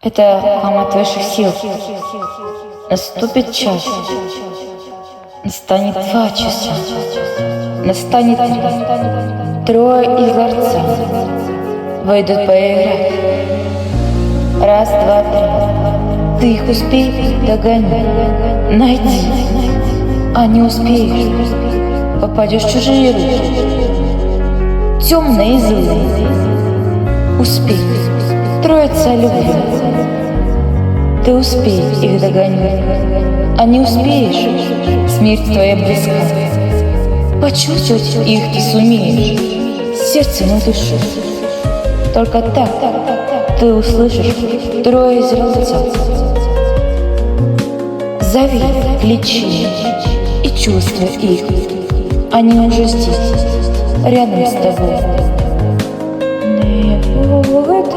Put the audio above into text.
Это ломать высших сил. Наступит час. Настанет 2 часа. Настанет 3. 3 из ларца выйдут поиграть. 1, 2, 3. Ты их успей догонять, найти. А не успеешь, попадешь в чужие руки. Темные и злые. Успей, троица любви. Ты успей их догонять, а не успеешь, смерть твоя близка. Почувствовать их ты сумеешь сердцем и душой. Только так ты услышишь 3 из ларца. Зови, кличи и чувствуй их. Они уже здесь, рядом с тобой. Не будет